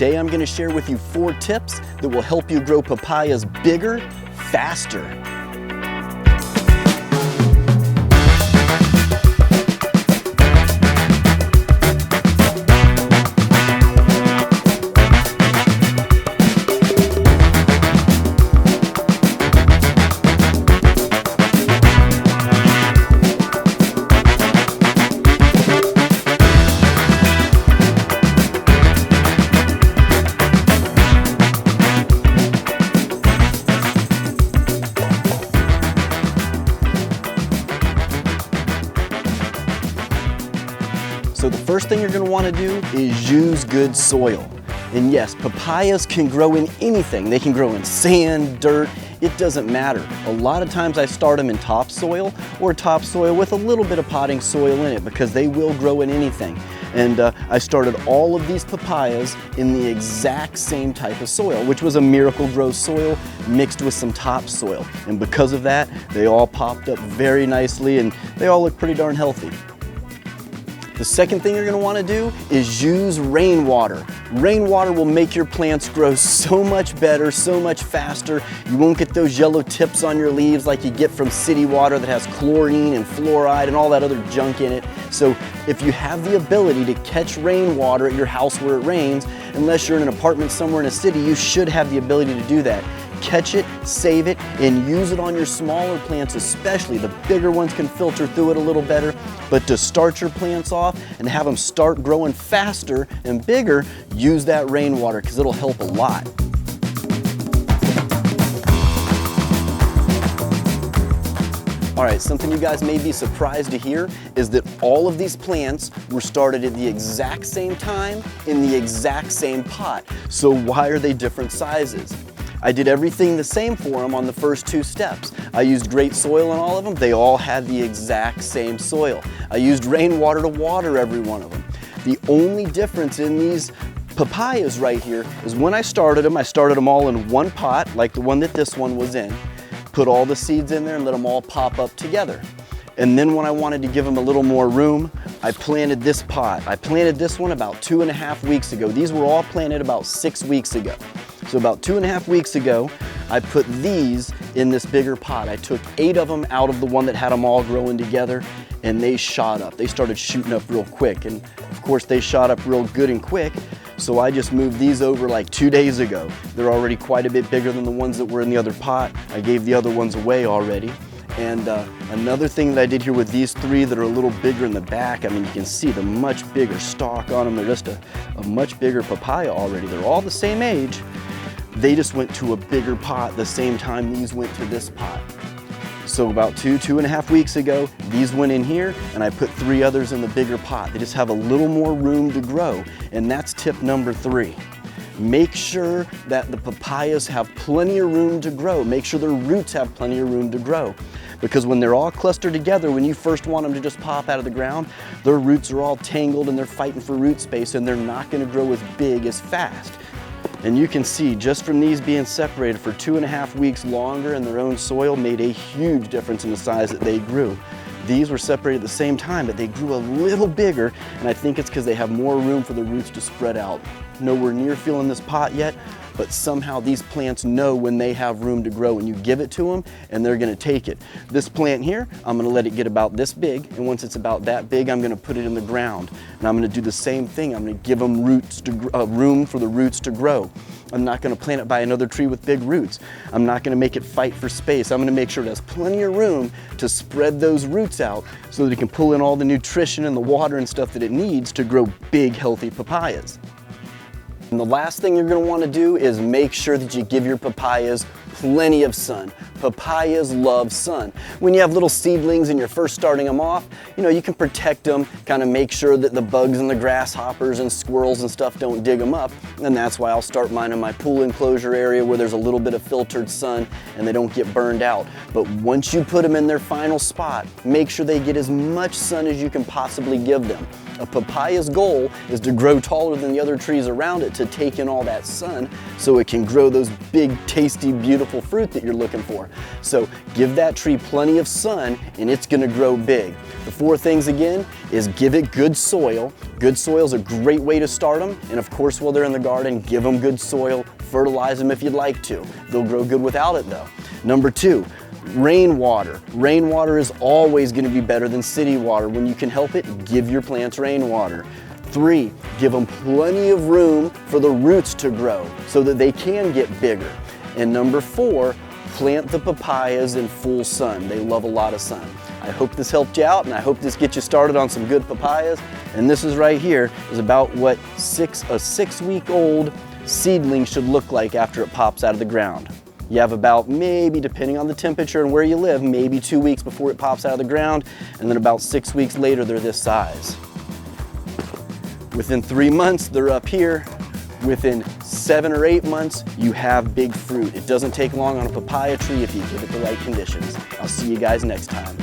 Today I'm going to share with you 4 tips that will help you grow papayas bigger, faster. So the first thing you're going to want to do is use good soil. And yes, papayas can grow in anything. They can grow in sand, dirt, it doesn't matter. A lot of times I start them in topsoil or topsoil with a little bit of potting soil in it because they will grow in anything. And I started all of these papayas in the exact same type of soil, which was a Miracle-Gro soil mixed with some topsoil. And because of that, they all popped up very nicely and they all look pretty darn healthy. The second thing you're going to want to do is use rainwater. Rainwater will make your plants grow so much better, so much faster. You won't get those yellow tips on your leaves like you get from city water that has chlorine and fluoride and all that other junk in it. So if you have the ability to catch rainwater at your house where it rains, unless you're in an apartment somewhere in a city, you should have the ability to do that. Catch it, save it, and use it on your smaller plants especially. The bigger ones can filter through it a little better, but to start your plants off and have them start growing faster and bigger, use that rainwater because it'll help a lot. All right, something you guys may be surprised to hear is that all of these plants were started at the exact same time in the exact same pot. So why are they different sizes? I did everything the same for them on the first 2 steps. I used great soil on all of them. They all had the exact same soil. I used rainwater to water every one of them. The only difference in these papayas right here is when I started them all in one pot, like the one that this one was in, put all the seeds in there and let them all pop up together. And then when I wanted to give them a little more room, I planted this pot. I planted this one about 2.5 weeks ago. These were all planted about 6 weeks ago. So about 2.5 weeks ago, I put these in this bigger pot. I took 8 of them out of the one that had them all growing together, and they shot up. They started shooting up real quick, and of course they shot up real good and quick. So I just moved these over like 2 days ago. They're already quite a bit bigger than the ones that were in the other pot. I gave the other ones away already. And another thing that I did here with these 3 that are a little bigger in the back, I mean, you can see the much bigger stalk on them. They're just a much bigger papaya already. They're all the same age. They just went to a bigger pot the same time these went to this pot. So about 2.5 weeks ago, these went in here and I put 3 others in the bigger pot. They just have a little more room to grow. And that's tip number 3. Make sure that the papayas have plenty of room to grow. Make sure their roots have plenty of room to grow. Because when they're all clustered together, when you first want them to just pop out of the ground, their roots are all tangled and they're fighting for root space and they're not going to grow as big as fast. And you can see just from these being separated for 2.5 weeks longer in their own soil made a huge difference in the size that they grew. These were separated at the same time, but they grew a little bigger, and I think it's because they have more room for the roots to spread out. Nowhere near filling this pot yet, but somehow these plants know when they have room to grow and you give it to them and they're going to take it. This plant here, I'm going to let it get about this big, and once it's about that big, I'm going to put it in the ground. And I'm going to do the same thing. I'm going to give them room for the roots to grow. I'm not going to plant it by another tree with big roots. I'm not going to make it fight for space. I'm going to make sure it has plenty of room to spread those roots out so that it can pull in all the nutrition and the water and stuff that it needs to grow big, healthy papayas. And the last thing you're going to want to do is make sure that you give your papayas plenty of sun. Papayas love sun. When you have little seedlings and you're first starting them off, you can protect them, kind of make sure that the bugs and the grasshoppers and squirrels and stuff don't dig them up. And that's why I'll start mine in my pool enclosure area where there's a little bit of filtered sun and they don't get burned out. But once you put them in their final spot, make sure they get as much sun as you can possibly give them. A papaya's goal is to grow taller than the other trees around it to take in all that sun so it can grow those big, tasty, beautiful fruit that you're looking for. So give that tree plenty of sun and it's gonna grow big. The 4 things again is give it good soil. Good soil is a great way to start them. And of course, while they're in the garden, give them good soil, fertilize them if you'd like to. They'll grow good without it though. Number 2, rainwater. Rainwater is always gonna be better than city water. When you can help it, give your plants rainwater. 3, give them plenty of room for the roots to grow so that they can get bigger. And number 4, plant the papayas in full sun. They love a lot of sun. I hope this helped you out and I hope this gets you started on some good papayas. And this is right here is about what a 6-week-old seedling should look like after it pops out of the ground. You have about maybe, depending on the temperature and where you live, maybe 2 weeks before it pops out of the ground, and then about 6 weeks later they're this size. Within 3 months they're up here. Within 7 or 8 months you have big fruit. It doesn't take long on a papaya tree if you give it the right conditions. I'll see you guys next time.